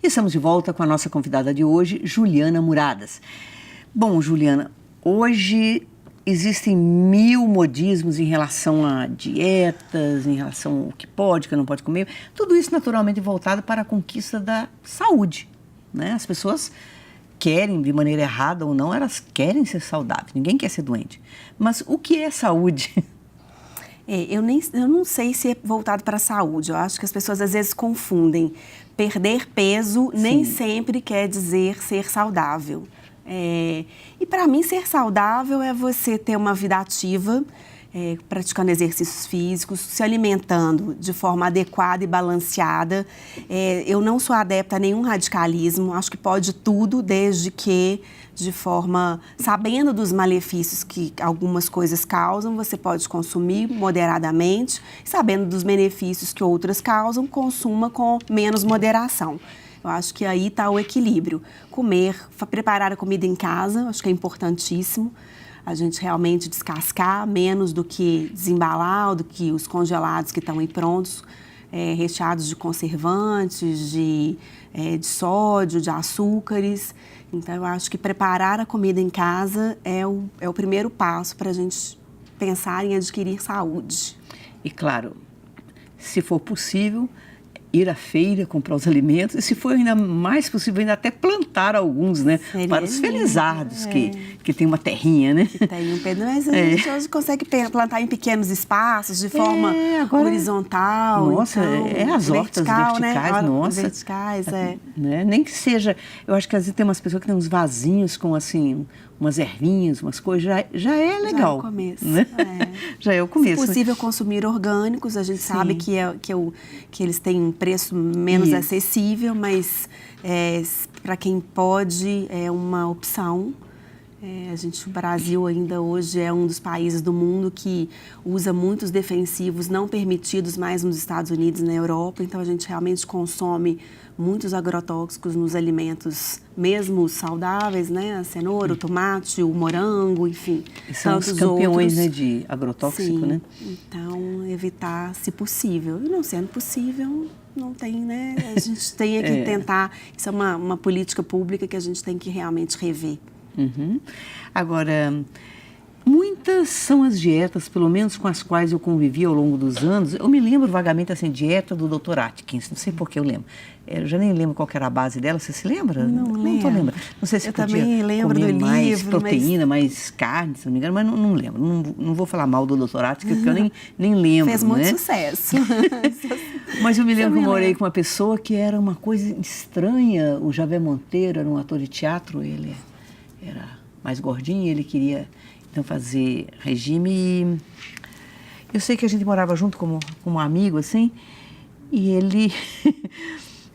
Estamos de volta com a nossa convidada de hoje, Juliana Muradas. Bom, Juliana, hoje existem 1000 modismos em relação a dietas, em relação ao que pode, que não pode comer. Tudo isso naturalmente voltado para a conquista da saúde, né? As pessoas querem, de maneira errada ou não, elas querem ser saudáveis. Ninguém quer ser doente. Mas o que é saúde? Eu não sei se é voltado para a saúde. Eu acho que as pessoas às vezes confundem. Perder peso nem sempre quer dizer ser saudável. E para mim, ser saudável é você ter uma vida ativa, praticando exercícios físicos, se alimentando de forma adequada e balanceada. Eu não sou adepta a nenhum radicalismo, acho que pode tudo, desde que de forma, sabendo dos malefícios que algumas coisas causam, você pode consumir moderadamente, sabendo dos benefícios que outras causam, consuma com menos moderação. Eu acho que aí está o equilíbrio. Comer, preparar a comida em casa, acho que é importantíssimo. A gente realmente descascar menos do que desembalar, do que os congelados que estão aí prontos, recheados de conservantes, de sódio, de açúcares. Então, eu acho que preparar a comida em casa é o primeiro passo para a gente pensar em adquirir saúde. E, claro, se for possível, ir à feira, comprar os alimentos, e se for ainda mais possível, ainda até plantar alguns, né? Para os felizardos que tem uma terrinha, né? Que tem um pedaço, mas a gente hoje consegue plantar em pequenos espaços, de forma horizontal. Nossa, então, as hortas verticais, né? nossa. Verticais, né? Nem que seja, eu acho que às vezes tem umas pessoas que têm uns vasinhos com, assim, umas ervinhas, umas coisas, já é legal. Já é o começo. Né? Já é o começo. Se possível, consumir orgânicos, a gente sabe que eles têm um preço menos acessível, mas para quem pode, é uma opção. O Brasil ainda hoje é um dos países do mundo que usa muitos defensivos não permitidos mais nos Estados Unidos e na Europa, então a gente realmente consome muitos agrotóxicos nos alimentos, mesmo saudáveis, né? A cenoura, o tomate, o morango, enfim. São os campeões, né, de agrotóxico, né? Então, evitar se possível. E não sendo possível, não tem, né? A gente tem que tentar, isso é uma política pública que a gente tem que realmente rever. Uhum. Agora, muitas são as dietas, pelo menos com as quais eu convivi ao longo dos anos. Eu me lembro vagamente, assim, dieta do Dr. Atkins, não sei por que eu lembro. Eu já nem lembro qual que era a base dela, você se lembra? Não estou lembrando. Não sei se eu podia também lembro comer do mais livro, proteína, mais carne, se não me engano, mas não lembro. Não vou falar mal do Dr. Atkins, porque eu nem lembro. Fez muito né? sucesso. Mas eu me lembro que eu morei com uma pessoa que era uma coisa estranha. O Javé Monteiro era um ator de teatro, ele era mais gordinho, ele queria então fazer regime e eu sei que a gente morava junto como um amigo, assim, e ele,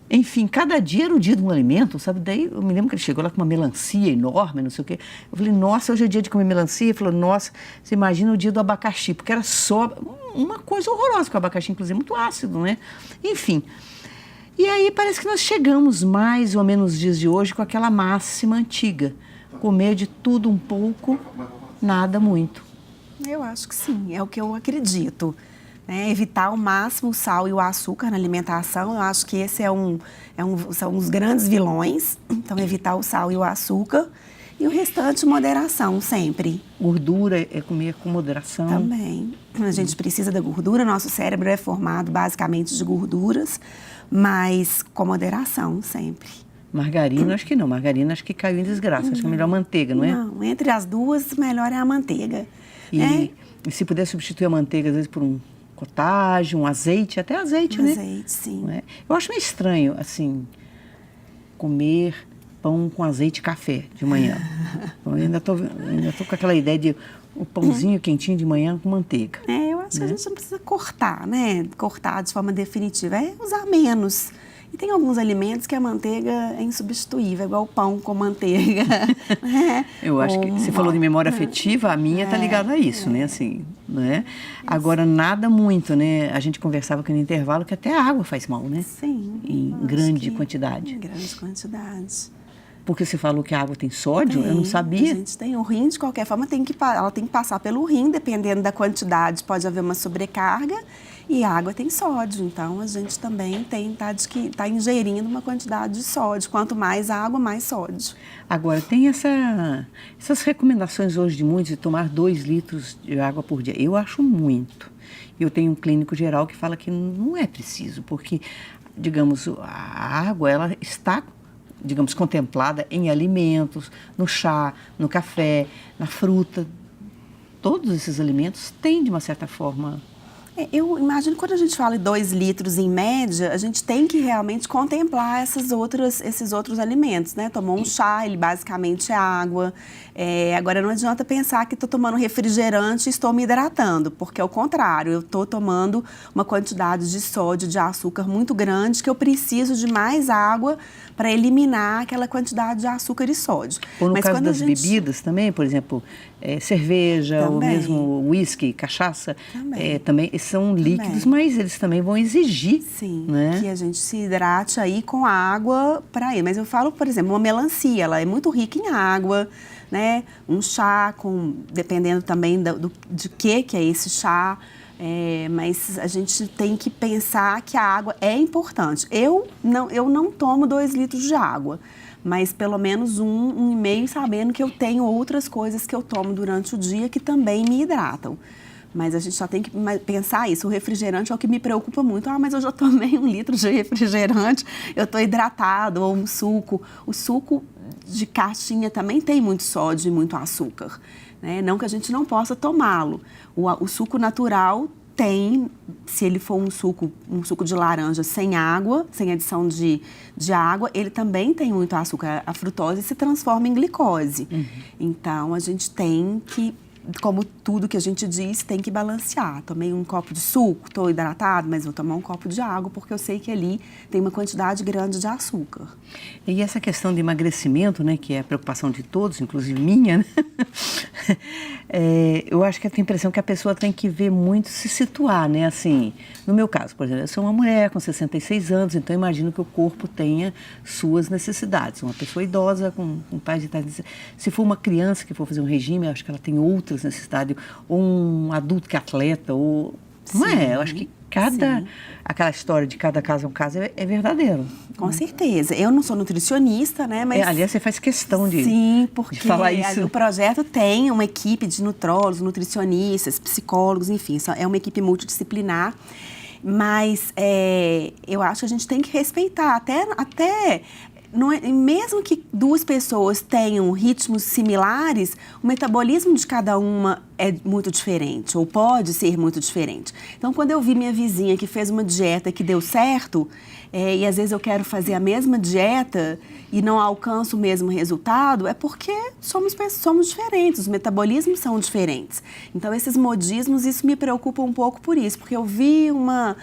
enfim, cada dia era o dia de um alimento, sabe? Daí eu me lembro que ele chegou lá com uma melancia enorme, não sei o quê. Eu falei, nossa, hoje é dia de comer melancia. Ele falou, nossa, você imagina o dia do abacaxi, porque era só uma coisa horrorosa, porque o abacaxi, inclusive, é muito ácido, né? Enfim. E aí parece que nós chegamos mais ou menos nos dias de hoje com aquela máxima antiga. Comer de tudo um pouco, nada muito. Eu acho que sim, é o que eu acredito. Evitar ao máximo o sal e o açúcar na alimentação, eu acho que esse são os grandes vilões. Então, evitar o sal e o açúcar e o restante, moderação sempre. Gordura é comer com moderação. Também. A gente precisa da gordura, nosso cérebro é formado basicamente de gorduras, mas com moderação sempre. Margarina, acho que não. Margarina, acho que caiu em desgraça. Acho que é melhor manteiga, não é? Não, entre as duas, melhor é a manteiga. E se puder substituir a manteiga, às vezes, por um cottage, um azeite, até azeite, né? Azeite, sim. Não é? Eu acho meio estranho, assim, comer pão com azeite e café de manhã. Eu ainda tô com aquela ideia de o pãozinho quentinho de manhã com manteiga. Eu acho que a gente não precisa cortar, né? Cortar de forma definitiva. É usar menos. E tem alguns alimentos que a manteiga é insubstituível, igual o pão com manteiga. Eu acho que você falou de memória afetiva, a minha está ligada a isso, né? Assim, né? Agora, nada muito, né? A gente conversava aqui no intervalo que até a água faz mal, né? Sim. Em grande quantidade. Em grande quantidade. Porque você falou que a água tem sódio, eu não sabia. A gente tem o rim, de qualquer forma, ela tem que passar pelo rim, dependendo da quantidade, pode haver uma sobrecarga. E a água tem sódio, então a gente também tá ingerindo uma quantidade de sódio. Quanto mais água, mais sódio. Agora, tem essas recomendações hoje de muitos de tomar 2 litros de água por dia. Eu acho muito. Eu tenho um clínico geral que fala que não é preciso, porque, digamos, a água, ela está, digamos, contemplada em alimentos, no chá, no café, na fruta. Todos esses alimentos têm, de uma certa forma... Eu imagino que quando a gente fala de 2 litros em média, a gente tem que realmente contemplar esses outros alimentos, né? Tomou um chá, ele basicamente é água. Agora, não adianta pensar que estou tomando refrigerante e estou me hidratando, porque é o contrário, eu estou tomando uma quantidade de sódio, de açúcar muito grande, que eu preciso de mais água para eliminar aquela quantidade de açúcar e sódio. Ou no caso das bebidas também, por exemplo, cerveja, ou mesmo uísque, cachaça, também são líquidos, mas eles também vão exigir, né? Que a gente se hidrate aí com água para ir. Mas eu falo, por exemplo, uma melancia, ela é muito rica em água, né? Um chá, dependendo também de que é esse chá. Mas a gente tem que pensar que a água é importante. Eu não tomo 2 litros de água, mas pelo menos 1,5, sabendo que eu tenho outras coisas que eu tomo durante o dia que também me hidratam. Mas a gente só tem que pensar isso. O refrigerante é o que me preocupa muito. Mas eu já tomei 1 litro de refrigerante, eu estou hidratado, ou um suco. O suco de caixinha também tem muito sódio e muito açúcar, né? Não que a gente não possa tomá-lo. O suco natural tem, se ele for um suco de laranja sem água, sem adição de água, ele também tem muito açúcar. A frutose se transforma em glicose. Então, a gente tem que, como tudo que a gente diz, tem que balancear. Tomei um copo de suco, estou hidratado, mas vou tomar um copo de água porque eu sei que ali tem uma quantidade grande de açúcar. E essa questão de emagrecimento, né, que é a preocupação de todos, inclusive minha, né? Eu acho que eu tenho a impressão que a pessoa tem que ver muito, se situar, né? Assim, no meu caso, por exemplo, eu sou uma mulher com 66 anos, então imagino que o corpo tenha suas necessidades. Uma pessoa idosa com pais de idade, se for uma criança que for fazer um regime, eu acho que ela tem outras necessidades, ou um adulto que é atleta, ou... Não é? Eu acho que aquela história de cada caso é um caso é verdadeiro. Com certeza. Eu não sou nutricionista, né? Mas aliás, você faz questão de falar isso. O projeto tem uma equipe de nutrólogos, nutricionistas, psicólogos, enfim, é uma equipe multidisciplinar. Mas eu acho que a gente tem que respeitar, até mesmo que 2 pessoas tenham ritmos similares, o metabolismo de cada uma é muito diferente, ou pode ser muito diferente. Então, quando eu vi minha vizinha que fez uma dieta que deu certo, e às vezes eu quero fazer a mesma dieta e não alcanço o mesmo resultado, é porque somos diferentes, os metabolismos são diferentes. Então, esses modismos, isso me preocupa um pouco por isso, porque eu vi uma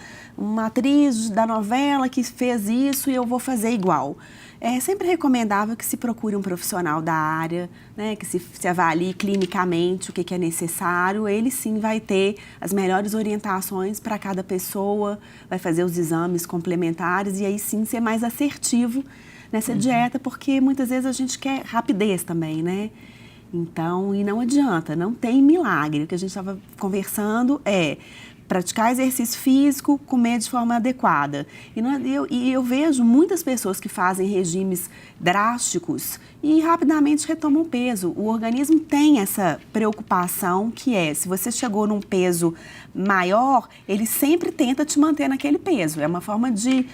atriz da novela que fez isso e eu vou fazer igual. É sempre recomendável que se procure um profissional da área, né, que se avalie clinicamente o que é necessário. Ele sim vai ter as melhores orientações para cada pessoa, vai fazer os exames complementares e aí sim ser mais assertivo nessa dieta, porque muitas vezes a gente quer rapidez também, né? Então, e não adianta, não tem milagre. O que a gente estava conversando é praticar exercício físico, comer de forma adequada. E eu vejo muitas pessoas que fazem regimes drásticos e rapidamente retomam peso. O organismo tem essa preocupação que se você chegou num peso maior, ele sempre tenta te manter naquele peso. É uma forma de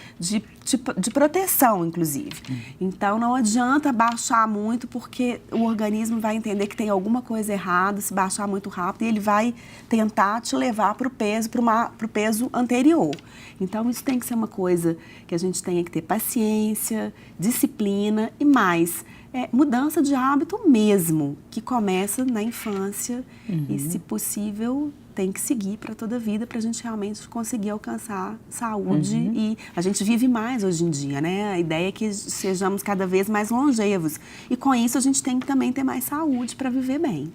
proteção, inclusive. Então, não adianta baixar muito, porque o organismo vai entender que tem alguma coisa errada se baixar muito rápido e ele vai tentar te levar para o peso anterior. Então, isso tem que ser uma coisa que a gente tenha que ter paciência, disciplina e mais. Mudança de hábito mesmo, que começa na infância e, se possível, tem que seguir para toda a vida para a gente realmente conseguir alcançar saúde. E a gente vive mais hoje em dia, né? A ideia é que sejamos cada vez mais longevos. E com isso a gente tem que também ter mais saúde para viver bem.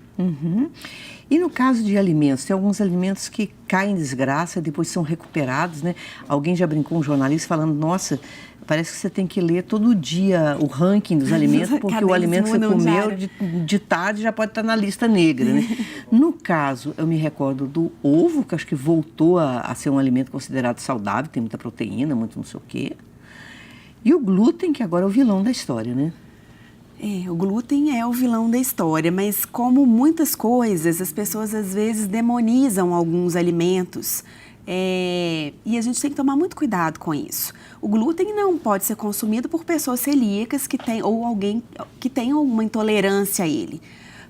E no caso de alimentos, tem alguns alimentos que caem em desgraça e depois são recuperados, né? Alguém já brincou, um jornalista, falando, nossa, parece que você tem que ler todo dia o ranking dos alimentos, porque o alimento que você comeu de tarde já pode estar na lista negra, né? No caso, eu me recordo do ovo, que acho que voltou a ser um alimento considerado saudável, tem muita proteína, muito não sei o quê. E o glúten, que agora é o vilão da história, né? O glúten é o vilão da história, mas como muitas coisas, as pessoas às vezes demonizam alguns alimentos. E a gente tem que tomar muito cuidado com isso. O glúten não pode ser consumido por pessoas celíacas ou alguém que tenha uma intolerância a ele.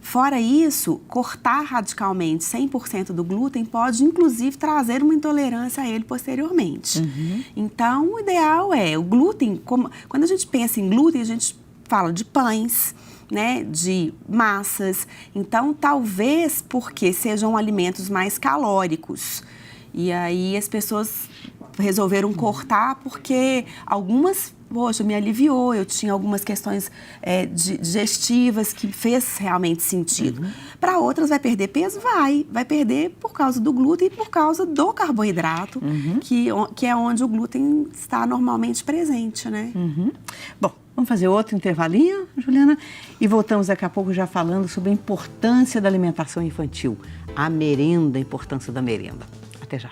Fora isso, cortar radicalmente 100% do glúten pode, inclusive, trazer uma intolerância a ele posteriormente. Então, o ideal é o glúten, quando a gente pensa em glúten, a gente fala de pães, né, de massas. Então, talvez porque sejam alimentos mais calóricos. E aí as pessoas resolveram cortar porque algumas, poxa, me aliviou, eu tinha algumas questões digestivas que fez realmente sentido. Para outras vai perder peso? Vai perder por causa do glúten e por causa do carboidrato, que é onde o glúten está normalmente presente, né? Bom, vamos fazer outro intervalinho, Juliana, e voltamos daqui a pouco já falando sobre a importância da alimentação infantil, a merenda, a importância da merenda. Até já.